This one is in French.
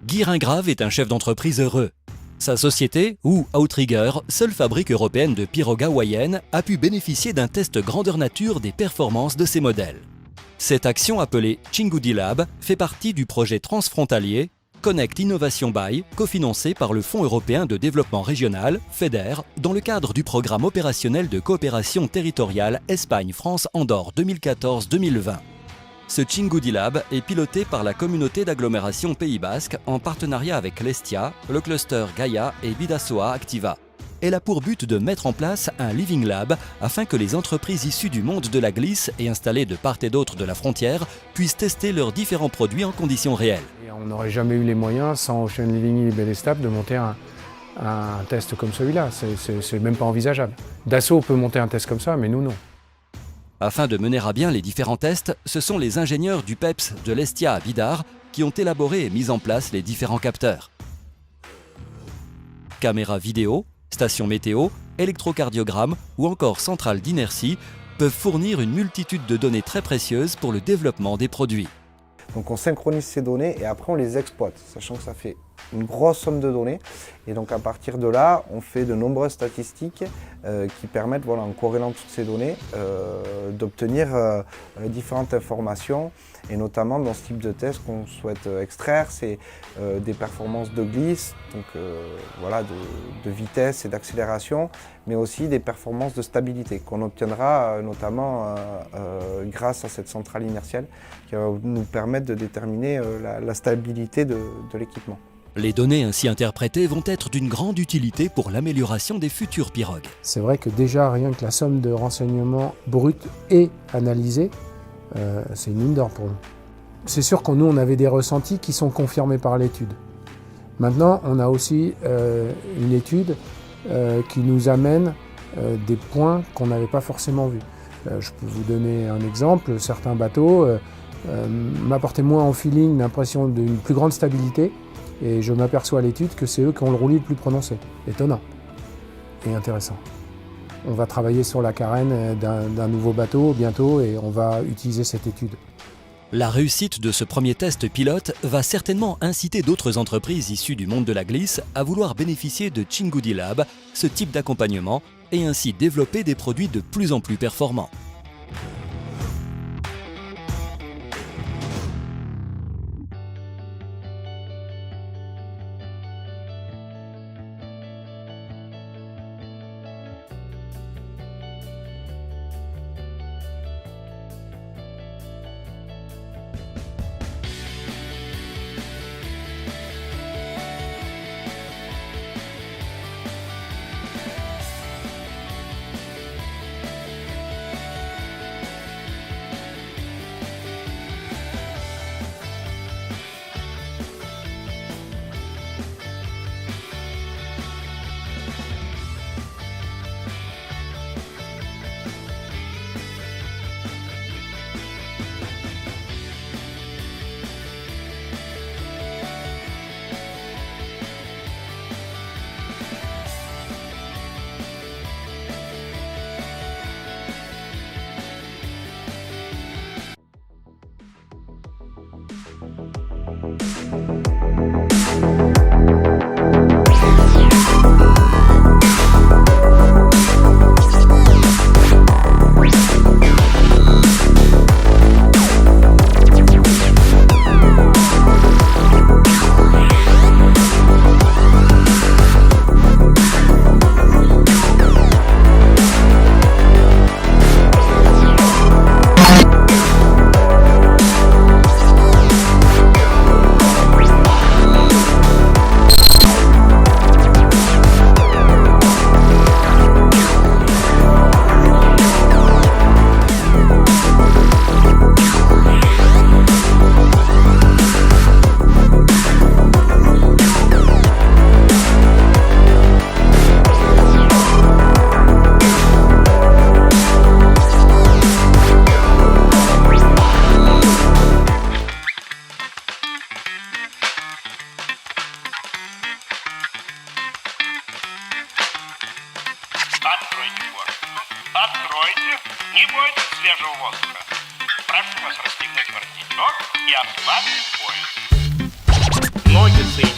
Guy Ringrave est un chef d'entreprise heureux. Sa société, ou Outrigger, seule fabrique européenne de pirogues hawaïennes, a pu bénéficier d'un test grandeur nature des performances de ses modèles. Cette action appelée Chingudy Lab fait partie du projet transfrontalier Connect Innovation By, cofinancé par le Fonds européen de développement régional, FEDER, dans le cadre du programme opérationnel de coopération territoriale Espagne-France-Andorre 2014-2020. Ce Chingudy Lab est piloté par la communauté d'agglomération Pays Basque en partenariat avec l'Estia, le cluster Gaia et Bidasoa Activa. Elle a pour but de mettre en place un Living Lab afin que les entreprises issues du monde de la glisse et installées de part et d'autre de la frontière puissent tester leurs différents produits en conditions réelles. Et on n'aurait jamais eu les moyens, sans Ocean Living et Bellestable, de monter un test comme celui-là. C'est même pas envisageable. Dassault peut monter un test comme ça, mais nous, non. Afin de mener à bien les différents tests, ce sont les ingénieurs du PEPS de l'Estia à Bidart qui ont élaboré et mis en place les différents capteurs. Caméras vidéo, stations météo, électrocardiogramme ou encore centrales d'inertie peuvent fournir une multitude de données très précieuses pour le développement des produits. Donc on synchronise ces données et après on les exploite, sachant que ça fait une grosse somme de données. Et donc à partir de là, on fait de nombreuses statistiques qui permettent, voilà, en corrélant toutes ces données, d'obtenir différentes informations. Et notamment dans ce type de test qu'on souhaite extraire, c'est des performances de glisse, donc voilà, de vitesse et d'accélération, mais aussi des performances de stabilité qu'on obtiendra notamment grâce à cette centrale inertielle qui va nous permettre de déterminer la stabilité de l'équipement. Les données ainsi interprétées vont être d'une grande utilité pour l'amélioration des futures pirogues. C'est vrai que déjà, rien que la somme de renseignements bruts et analysés, c'est une mine d'or pour nous. C'est sûr que nous, on avait des ressentis qui sont confirmés par l'étude. Maintenant, on a aussi une étude qui nous amène des points qu'on n'avait pas forcément vus. Je peux vous donner un exemple. Certains bateaux m'apportaient moins en feeling l'impression d'une plus grande stabilité et je m'aperçois à l'étude que c'est eux qui ont le roulis le plus prononcé. Étonnant et intéressant. On va travailler sur la carène d'un nouveau bateau bientôt et on va utiliser cette étude. La réussite de ce premier test pilote va certainement inciter d'autres entreprises issues du monde de la glisse à vouloir bénéficier de Chingudy Lab, ce type d'accompagnement, et ainsi développer des produits de plus en plus performants. Откройте форточку. Откройте. Не бойтесь свежего воздуха. Прошу вас расстегнуть воротничок и ослабить пояс. ноги соединить.